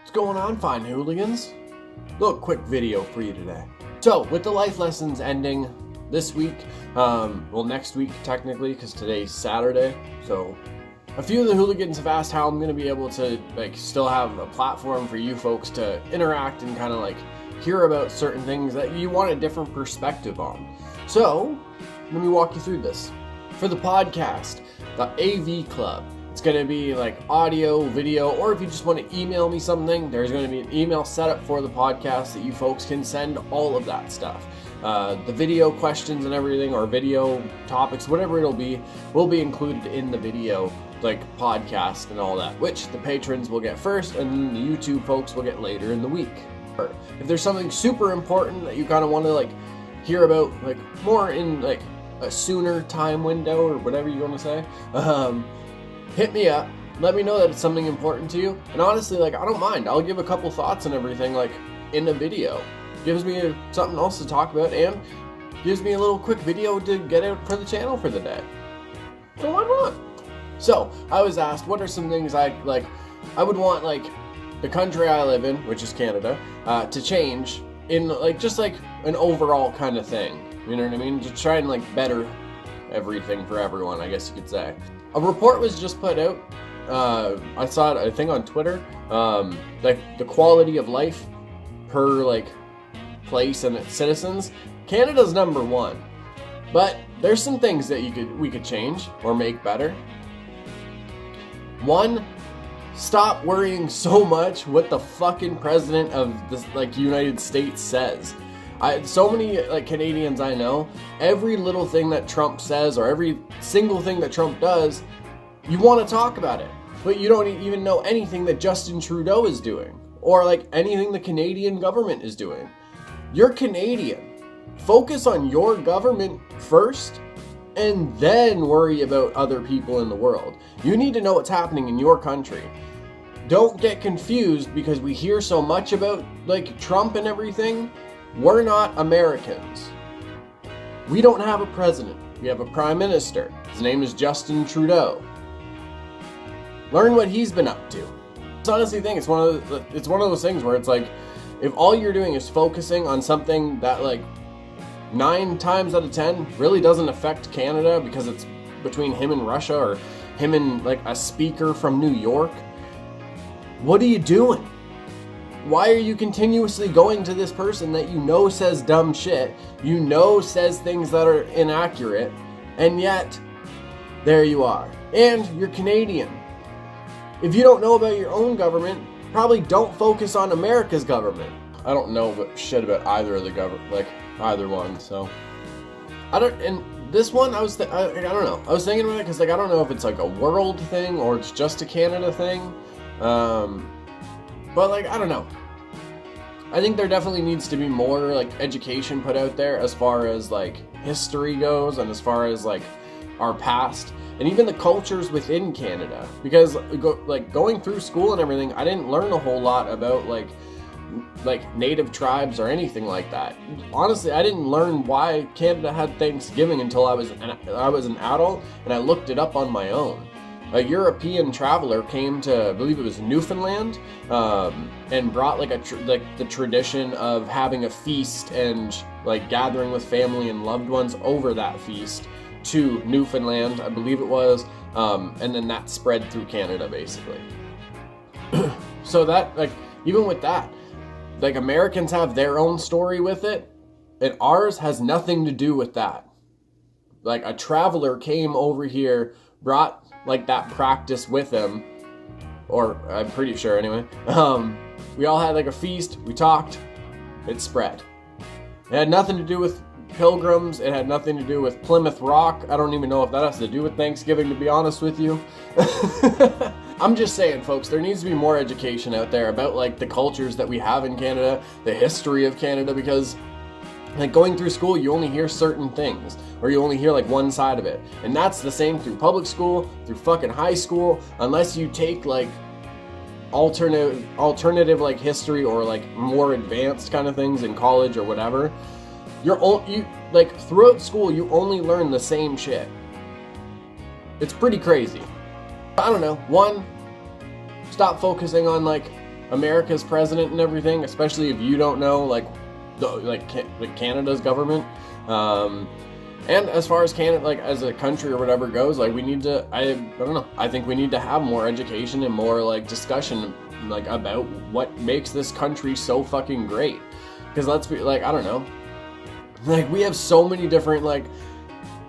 What's going on, fine hooligans? Little quick video for you today. So, with the life lessons ending this week, well, next week technically, because today's Saturday, so a few of the hooligans have asked how I'm going to be able to still have a platform for you folks to interact and kind of hear about certain things that you want a different perspective on. So, let me walk you through this. For the podcast, the AV Club, it's going to be audio, video, or if you just want to email me something, there's going to be an email setup for the podcast that you folks can send all of that stuff. The video questions and everything, or video topics, whatever it'll be, will be included in the video podcast and all that, which the patrons will get first and the YouTube folks will get later in the week. If there's something super important that you kind of want to hear about more in a sooner time window or whatever you want to say, hit me up, let me know that it's something important to you, and honestly, I don't mind. I'll give a couple thoughts and everything in a video. Gives me something else to talk about and gives me a little quick video to get out for the channel for the day. So why not? So I was asked, what are some things I would want the country I live in, which is Canada, to change in just an overall kind of thing. You know what I mean? To try and better everything for everyone, I guess you could say. A report was just put out. I saw it, I think, on Twitter. The quality of life per place and its citizens. Canada's number one, but there's some things that we could change or make better. One, stop worrying so much what the fucking president of this United States says. So many Canadians I know, every little thing that Trump says or every single thing that Trump does, you want to talk about it, but you don't even know anything that Justin Trudeau is doing or anything the Canadian government is doing. You're Canadian. Focus on your government first and then worry about other people in the world. You need to know what's happening in your country. Don't get confused because we hear so much about Trump and everything. We're not Americans. We don't have a president. We have a prime minister. His name is Justin Trudeau. Learn what he's been up to. I honestly think it's one of those things where it's if all you're doing is focusing on something that 9 times out of 10 really doesn't affect Canada because it's between him and Russia or him and a speaker from New York, what are you doing? Why are you continuously going to this person that says dumb shit, says things that are inaccurate, and yet there you are. And you're Canadian. If you don't know about your own government, probably don't focus on America's government. I don't know shit about either of the government, either one, so. And this one, I don't know. I was thinking about it because I don't know if it's a world thing or it's just a Canada thing. But I don't know. I think there definitely needs to be more education put out there as far as history goes and as far as our past and even the cultures within Canada. Because going through school and everything, I didn't learn a whole lot about native tribes or anything like that. Honestly, I didn't learn why Canada had Thanksgiving until I was an adult and I looked it up on my own. A European traveler came to, I believe it was Newfoundland, and brought the tradition of having a feast and gathering with family and loved ones over that feast to Newfoundland, I believe it was, and then that spread through Canada basically. So that even with that, Americans have their own story with it, and ours has nothing to do with that. A traveler came over here, brought that practice with him, or I'm pretty sure anyway. We all had a feast, we talked, it spread. It had nothing to do with pilgrims, it had nothing to do with Plymouth Rock. I don't even know if that has to do with Thanksgiving, to be honest with you. I'm just saying, folks, there needs to be more education out there about the cultures that we have in Canada, the history of Canada, because going through school, you only hear certain things, or you only hear one side of it. And that's the same through public school, through fucking high school, unless you take alternative history or more advanced kind of things in college or whatever. Throughout school, you only learn the same shit. It's pretty crazy. I don't know. One, stop focusing on America's president and everything, especially if you don't know like Canada's government. And as far as Canada, like as a country or whatever goes, like we need to, I don't know, I think we need to have more education and more like discussion like about what makes this country so fucking great. Because let's be like, I don't know, like we have so many different like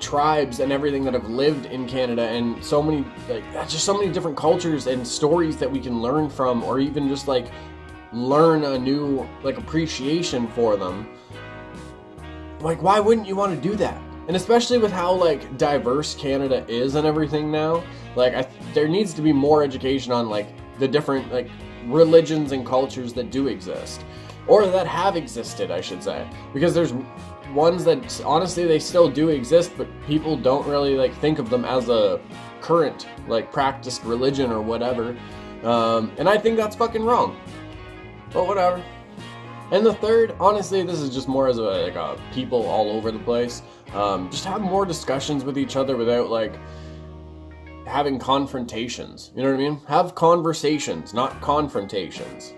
tribes and everything that have lived in Canada, and so many like just so many different cultures and stories that we can learn from, or even just like learn a new like appreciation for them. Like why wouldn't you want to do that? And especially with how like diverse Canada is and everything now, like there needs to be more education on like the different like religions and cultures that do exist, or that have existed, I should say, because there's ones that honestly they still do exist, but people don't really like think of them as a current like practiced religion or whatever, and I think that's fucking wrong. But whatever. And the third, honestly, this is just more as a people all over the place. Just have more discussions with each other without like having confrontations. You know what I mean? Have conversations, not confrontations.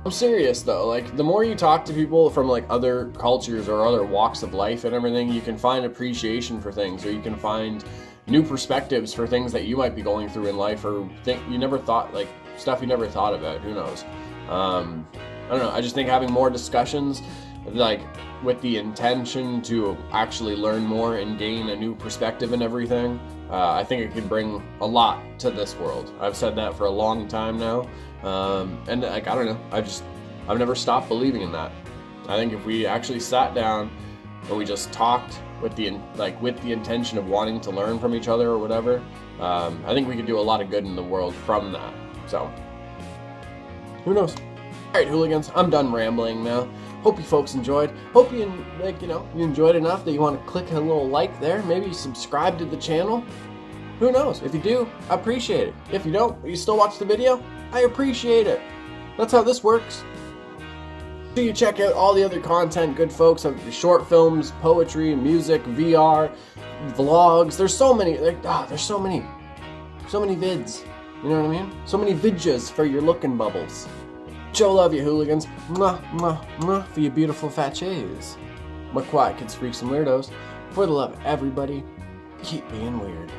I'm serious though. Like the more you talk to people from like other cultures or other walks of life and everything, you can find appreciation for things, or you can find new perspectives for things that you might be going through in life, or think you never thought, like stuff you never thought about. Who knows? I don't know, I just think having more discussions, like, with the intention to actually learn more and gain a new perspective and everything, I think it could bring a lot to this world. I've said that for a long time now, and, like, I don't know, I've never stopped believing in that. I think if we actually sat down and we just talked with the intention of wanting to learn from each other or whatever, I think we could do a lot of good in the world from that, so, who knows? Alright, hooligans, I'm done rambling now. Hope you folks enjoyed. Hope you you enjoyed enough that you want to click a little like there. Maybe subscribe to the channel. Who knows? If you do, I appreciate it. If you don't, but you still watch the video, I appreciate it. That's how this works. So you check out all the other content, good folks, of short films, poetry, music, VR, vlogs. There's so many. There's so many vids. You know what I mean? So many vidjas for your looking bubbles. Joe love you, hooligans. Mwah, mwah, mwah for you beautiful fat cheese. My quiet kids, freaks, and weirdos. For the love of everybody, keep being weird.